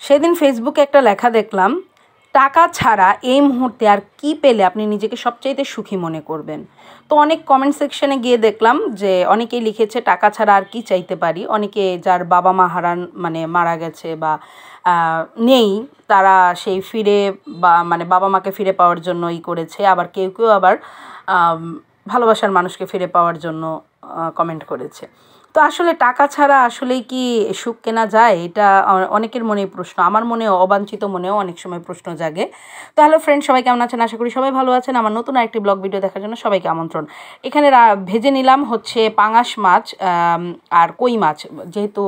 সেদিন ফেসবুকে একটা লেখা দেখলাম, টাকা ছাড়া এই মুহূর্তে আর কি পেলে আপনি নিজেকে সবচাইতে সুখী মনে করবেন। তো অনেক কমেন্ট সেকশনে গিয়ে দেখলাম যে অনেকেই লিখেছে টাকা ছাড়া আর কি চাইতে পারি। অনেকে যার বাবা মা মারা গেছে বা নেই, তারা সেই ফিরে বা বাবা মাকে ফিরে পাওয়ার জন্য করেছে। আবার কেউ কেউ আবার ভালোবাসার মানুষকে ফিরে পাওয়ার জন্য কমেন্ট করেছে। তো আসলে টাকা ছাড়া আসলেই কি সুখ কেনা যায়? এটা অনেকের মনেই প্রশ্ন। আমার মনেও, অবাঞ্ছিত মনেও অনেক সময় প্রশ্ন জাগে। তো হ্যালো ফ্রেন্ড, সবাই কেমন আছেন? আশা করি সবাই ভালো আছেন। আমার নতুন আরেকটি ব্লগ ভিডিও দেখার জন্য সবাইকে আমন্ত্রণ। এখানে ভেজে নিলাম হচ্ছে পাঙাশ মাছ আর কই মাছ। যেহেতু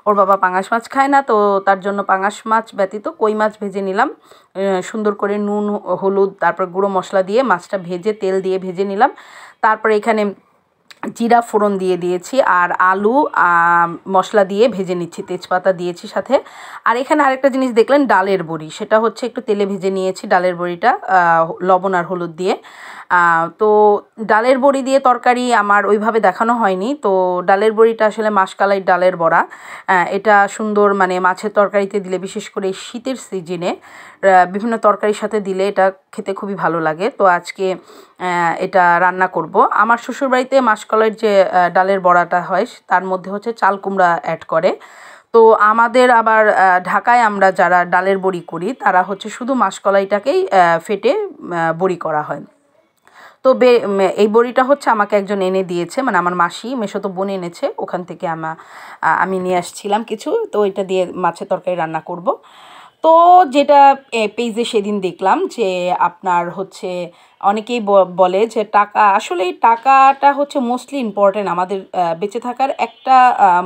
ওর বাবা পাঙাশ মাছ খায় না, তো তার জন্য পাঙাশ মাছ ব্যতীত কই মাছ ভেজে নিলাম। সুন্দর করে নুন, হলুদ, তারপর গুঁড়ো মশলা দিয়ে মাছটা ভেজে তেল দিয়ে ভেজে নিলাম। তারপরে এখানে জিরা ফোড়ন দিয়ে দিয়েছি আর আলু মশলা দিয়ে ভেজে নিচ্ছি, তেজপাতা দিয়েছি সাথে। আর এখানে আরেকটা জিনিস দেখলেন, ডালের বড়ি। সেটা হচ্ছে একটু তেলে ভেজে নিয়েছি ডালের বড়িটা, লবণ আর হলুদ দিয়ে। তো ডালের বড়ি দিয়ে তরকারি আমার ওইভাবে দেখানো হয়নি। তো ডালের বড়িটা আসলে মাসকালাই ডালের বড়া। এটা সুন্দর মাছের তরকারিতে দিলে, বিশেষ করে শীতের সিজনে বিভিন্ন তরকারির সাথে দিলে এটা খেতে খুবই ভালো লাগে। তো আজকে এটা রান্না করব। আমার শ্বশুরবাড়িতে মাসকলাইয়ের যে ডালের বড়াটা হয় তার মধ্যে হচ্ছে চাল কুমড়া অ্যাড করে। তো আমাদের আবার ঢাকায় আমরা যারা ডালের বড়ি করি তারা হচ্ছে শুধু মাসকলাইটাকেই ফেটে বড়ি করা হয়। তো এই বড়িটা হচ্ছে আমাকে একজন এনে দিয়েছে, আমার মাসি, মেসোতো বোন এনেছে। ওখান থেকে আমি নিয়ে আসছিলাম কিছু। তো এটা দিয়ে মাছের তরকারি রান্না করব। তো যেটা পেজে সেদিন দেখলাম যে আপনার হচ্ছে অনেকেই বলে যে আসলে টাকাটা হচ্ছে মোস্টলি ইম্পর্ট্যান্ট। আমাদের বেঁচে থাকার একটা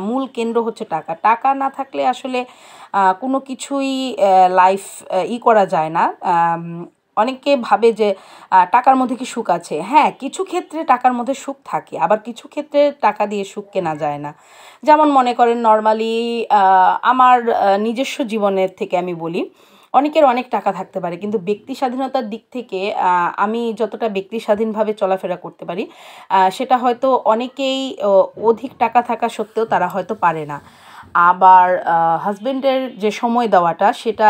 মূল কেন্দ্র হচ্ছে টাকা। টাকা না থাকলে আসলে কোনো কিছুই লাইফ করা যায় না। অনেকে ভাবে যে টাকার মধ্যে কি সুখ আছে? হ্যাঁ, কিছু ক্ষেত্রে টাকার মধ্যে সুখ থাকে, আবার কিছু ক্ষেত্রে টাকা দিয়ে সুখ কেনা যায় না। যেমন মনে করেন নর্মালি আমার নিজস্ব জীবনের থেকে আমি বলি, অনেকের অনেক টাকা থাকতে পারে, কিন্তু ব্যক্তি স্বাধীনতার দিক থেকে আমি যতটা ব্যক্তি স্বাধীনভাবে চলাফেরা করতে পারি সেটা হয়তো অনেকেই অধিক টাকা থাকা সত্ত্বেও তারা হয়তো পারে না। আবার হাজব্যান্ডের যে সময় দেওয়াটা, সেটা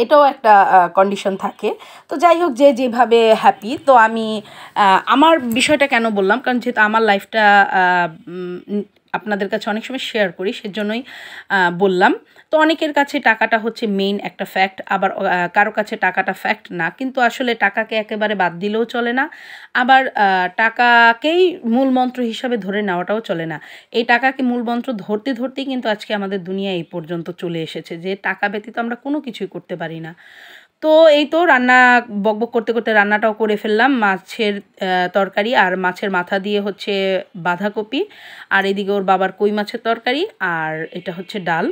এটাও একটা কন্ডিশন থাকে। তো যাই হোক, যে যেভাবে হ্যাপি। তো আমি আমার বিষয়টা কেন বললাম, কারণ যেহেতু আমার লাইফটা আপনাদের কাছে অনেক সময় শেয়ার করি, সেজন্যই বললাম। তো অনেকের কাছে টাকাটা হচ্ছে মেইন একটা ফ্যাক্ট, আবার কারো কাছে টাকাটা ফ্যাক্ট না। কিন্তু আসলে টাকাকে একেবারে বাদ দিলেও চলে না, আবার টাকাকেই মূল মন্ত্র হিসাবে ধরে নেওয়াটাও চলে না। এই টাকাকে মূল মন্ত্র ধরতে ধরতেই কিন্তু আজকে আমাদের দুনিয়া এই পর্যন্ত চলে এসেছে যে টাকা ব্যতীত আমরা কোনো কিছুই করতে পারি না। তো এই তো রান্না বকবক করতে করতে রান্নাটাও করে ফেললাম। মাছের তরকারি আর মাছের মাথা দিয়ে হচ্ছে বাঁধাকপি, আর এদিকে ওর বাবার কই মাছের তরকারি, আর এটা হচ্ছে ডাল।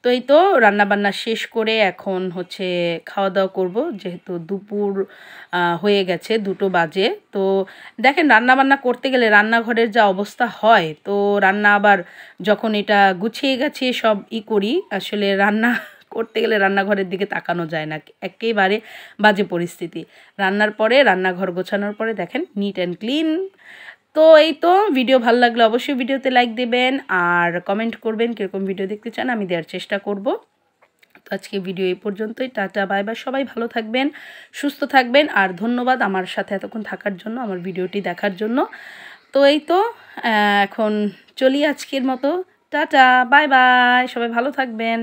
তো এই তো রান্নাবান্না শেষ করে এখন হচ্ছে খাওয়া দাওয়া করব, যেহেতু দুপুর হয়ে গেছে, 2টো বাজে। তো দেখেন, রান্নাবান্না করতে গেলে রান্নাঘরের যা অবস্থা হয়, তো রান্না আবার যখন এটা গুছিয়ে গাছিয়ে সব করি, আসলে রান্না করতে গেলে রান্নাঘরের দিকে তাকানো যায় না, একেবারে বাজে পরিস্থিতি। রান্নার পরে, রান্নাঘর গোছানোর পরে দেখেন নিট অ্যান্ড ক্লিন। তো এই তো, ভিডিও ভালো লাগলে অবশ্যই ভিডিওতে লাইক দেবেন আর কমেন্ট করবেন কীরকম ভিডিও দেখতে চান, আমি দেওয়ার চেষ্টা করব। তো আজকে ভিডিও এই পর্যন্তই। Tata, bye bye. সবাই ভালো থাকবেন, সুস্থ থাকবেন, আর ধন্যবাদ আমার সাথে এতক্ষণ থাকার জন্য, আমার ভিডিওটি দেখার জন্য। তো এই তো এখন চলি আজকের মতো। টাটা, বাই বাই, সবাই ভালো থাকবেন।